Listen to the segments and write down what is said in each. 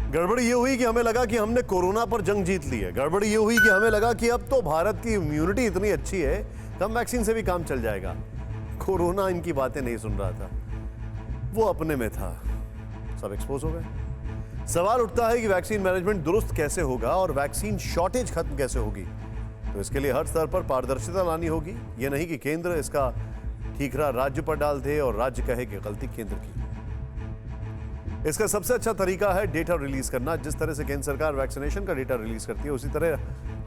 गड़बड़ी ये हुई कि हमें लगा कि हमने कोरोना पर जंग जीत ली है। गड़बड़ी ये हुई कि हमें लगा कि अब तो भारत की इम्यूनिटी इतनी अच्छी है, कम वैक्सीन से भी काम चल जाएगा। कोरोना इनकी बातें नहीं सुन रहा था, वो अपने में था। सब एक्सपोज हो गए। सवाल उठता है कि वैक्सीन मैनेजमेंट दुरुस्त कैसे होगा और वैक्सीन शॉर्टेज खत्म कैसे होगी। तो इसके लिए हर स्तर पर पारदर्शिता लानी होगी। यह नहीं कि केंद्र इसका ठीकरा राज्य पर डाल दे और राज्य कहे कि गलती केंद्र की। इसका सबसे अच्छा तरीका है डेटा रिलीज करना। जिस तरह से केंद्र सरकार वैक्सीनेशन का डेटा रिलीज करती है, उसी तरह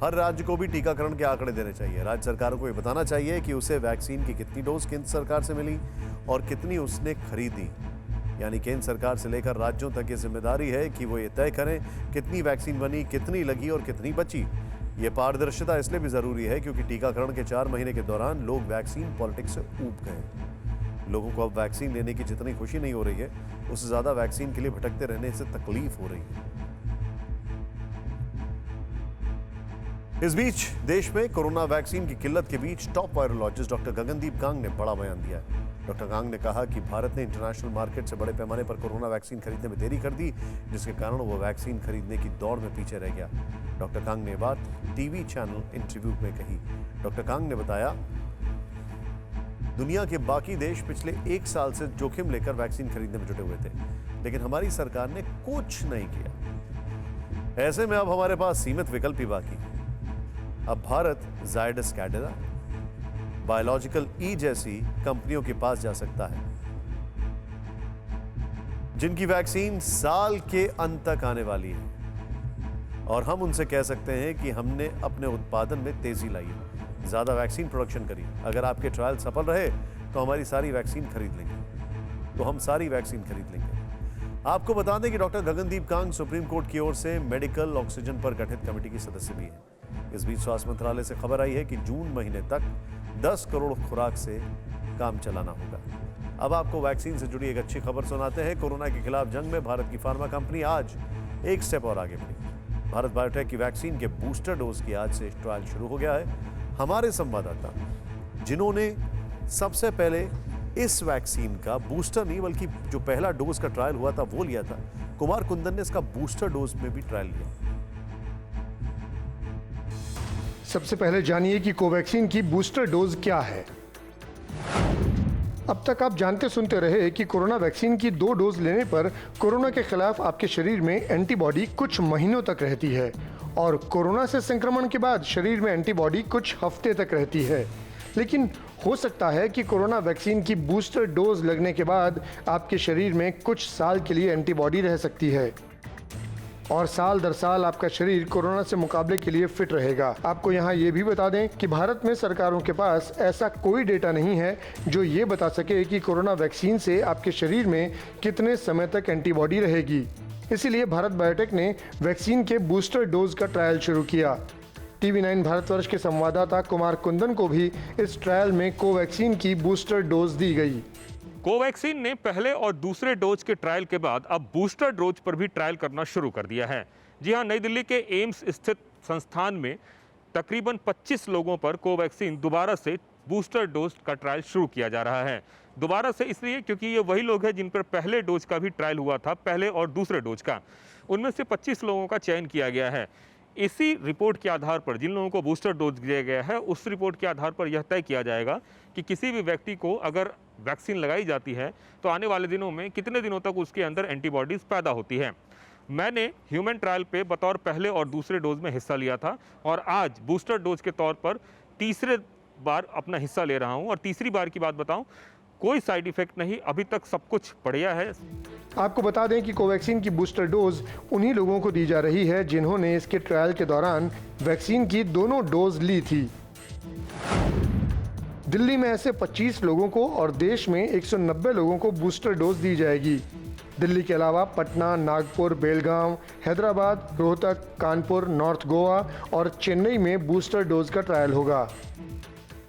हर राज्य को भी टीकाकरण के आंकड़े देने चाहिए। राज्य सरकारों को यह बताना चाहिए कि उसे वैक्सीन की कितनी डोज केंद्र सरकार से मिली और कितनी उसने खरीदी। यानी केंद्र सरकार से लेकर राज्यों तक ये जिम्मेदारी है कि वो ये तय करें कितनी वैक्सीन बनी, कितनी लगी और कितनी बची। ये पारदर्शिता इसलिए भी जरूरी है क्योंकि टीकाकरण के 4 महीने के दौरान लोग वैक्सीन पॉलिटिक्स से ऊब गए। लोगों को अब वैक्सीन लेने की जितनी खुशी नहीं हो रही है, उससे ज्यादा वैक्सीन के लिए भटकते रहने से तकलीफ हो रही है। इस बीच देश में कोरोना वैक्सीन की किल्लत के बीच top virologist doctor Gagandeep Kang ने बड़ा बयान दिया है। डॉक्टर कांग ने कहा कि भारत ने इंटरनेशनल मार्केट से बड़े पैमाने पर कोरोना वैक्सीन खरीदने में देरी कर दी, जिसके कारण वो वैक्सीन खरीदने की दौड़ में पीछे रह गया। डॉक्टर कांग ने ये बात टीवी चैनल इंटरव्यू में कही। डॉक्टर कांग ने बताया, दुनिया के बाकी देश पिछले 1 साल से जोखिम लेकर वैक्सीन खरीदने में जुटे हुए थे, लेकिन हमारी सरकार ने कुछ नहीं किया। ऐसे में अब हमारे पास सीमित विकल्प ही बाकी। अब भारत जायडस कैडिला, बायोलॉजिकल ई जैसी कंपनियों के पास जा सकता है, जिनकी वैक्सीन साल के अंत तक आने वाली है, और हम उनसे कह सकते हैं कि हमने अपने उत्पादन में तेजी लाई है, ज्यादा वैक्सीन प्रोडक्शन करिए। अगर आपके ट्रायल सफल रहे तो हमारी सारी वैक्सीन खरीद लेंगे, तो हम सारी वैक्सीन खरीद लेंगे। आपको बता दें कि doctor Gagandeep Kang supreme court की ओर से मेडिकल ऑक्सीजन पर गठित कमेटी की सदस्य भी हैं। इस बीच स्वास्थ्य मंत्रालय से खबर आई है कि जून महीने तक 10 करोड़ खुराक से काम चलाना होगा। अब आपको वैक्सीन से जुड़ी एक अच्छी खबर सुनाते हैं। कोरोना के खिलाफ जंग में भारत की फार्मा कंपनी आज एक स्टेप और आगे बढ़ी। भारत बायोटेक की वैक्सीन के बूस्टर डोज की आज से ट्रायल शुरू हो गया है। हमारे संवाददाता, जिन्होंने सबसे पहले इस वैक्सीन का बूस्टर नहीं बल्कि जो पहला डोज का ट्रायल हुआ था वो लिया था, कुमार कुंदन ने इसका बूस्टर डोज में भी ट्रायल लिया। सबसे पहले जानिए कि कोवैक्सीन की बूस्टर डोज क्या है। अब तक आप जानते सुनते रहे कि कोरोना वैक्सीन की 2 डोज लेने पर कोरोना के खिलाफ आपके शरीर में एंटीबॉडी कुछ महीनों तक रहती है और कोरोना से संक्रमण के बाद शरीर में एंटीबॉडी कुछ हफ्ते तक रहती है। लेकिन हो सकता है कि कोरोना वैक्सीन की बूस्टर डोज लगने के बाद आपके शरीर में कुछ साल के लिए एंटीबॉडी रह सकती है और साल दर साल आपका शरीर कोरोना से मुकाबले के लिए फिट रहेगा। आपको यहाँ ये भी बता दें कि भारत में सरकारों के पास ऐसा कोई डेटा नहीं है जो ये बता सके कि कोरोना वैक्सीन से आपके शरीर में कितने समय तक एंटीबॉडी रहेगी। इसीलिए भारत बायोटेक ने वैक्सीन के बूस्टर डोज का ट्रायल शुरू किया। TV9 भारतवर्ष के संवाददाता कुमार कुंदन को भी इस ट्रायल में कोवैक्सीन की बूस्टर डोज दी गई। कोवैक्सीन ने पहले और दूसरे डोज के ट्रायल के बाद अब बूस्टर डोज पर भी ट्रायल करना शुरू कर दिया है। जी हां, नई दिल्ली के एम्स स्थित संस्थान में तकरीबन 25 लोगों पर कोवैक्सीन दोबारा से बूस्टर डोज का ट्रायल शुरू किया जा रहा है। दोबारा से इसलिए क्योंकि ये वही लोग हैं जिन पर पहले डोज का भी ट्रायल हुआ था, पहले और दूसरे डोज का। उनमें से 25 लोगों का चयन किया गया है। इसी रिपोर्ट के आधार पर जिन लोगों को बूस्टर डोज दिया गया है, उस रिपोर्ट के आधार पर यह तय किया जाएगा कि किसी भी व्यक्ति को अगर वैक्सीन लगाई जाती है तो आने वाले दिनों में कितने दिनों तक उसके अंदर एंटीबॉडीज़ पैदा होती है। मैंने ह्यूमन ट्रायल पे बतौर पहले और दूसरे डोज में हिस्सा लिया था और आज बूस्टर डोज के तौर पर तीसरे बार अपना हिस्सा ले रहा हूँ। और तीसरी बार की बात बताऊँ, कोई साइड इफेक्ट नहीं, अभी तक सब कुछ बढ़िया है। आपको बता दें कि कोवैक्सीन की बूस्टर डोज उन्हीं लोगों को दी जा रही है जिन्होंने इसके ट्रायल के दौरान वैक्सीन की दोनों डोज ली थी। दिल्ली में ऐसे 25 लोगों को और देश में 190 लोगों को बूस्टर डोज दी जाएगी। दिल्ली के अलावा पटना, नागपुर, बेलगांव, हैदराबाद, रोहतक, कानपुर, नॉर्थ गोवा और चेन्नई में बूस्टर डोज का ट्रायल होगा।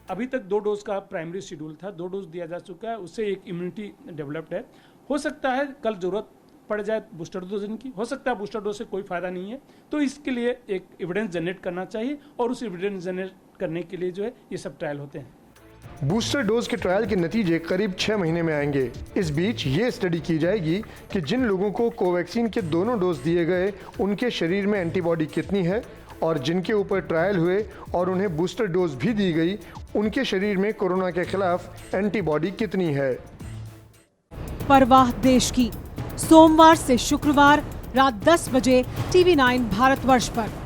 अभी तक 2 डोज का प्राइमरी शेड्यूल था, 2 डोज दिया जा चुका है, उससे एक इम्यूनिटी डेवलप्ड है। हो सकता है कल जरूरत पड़ जाए बूस्टर डोज की, हो सकता है बूस्टर डोज से कोई फायदा नहीं है, तो इसके लिए एक एविडेंस जनरेट करना चाहिए और उस एविडेंस जनरेट करने के लिए जो है ये सब ट्रायल होते हैं। बूस्टर डोज के ट्रायल के नतीजे करीब 6 महीने में आएंगे। इस बीच ये स्टडी की जाएगी कि जिन लोगों को कोवैक्सीन के दोनों डोज दिए गए उनके शरीर में एंटीबॉडी कितनी है और जिनके ऊपर ट्रायल हुए और उन्हें बूस्टर डोज भी दी गई उनके शरीर में कोरोना के खिलाफ एंटीबॉडी कितनी है। परवाह देश की, सोमवार से शुक्रवार रात 10 बजे TV9 भारतवर्ष पर।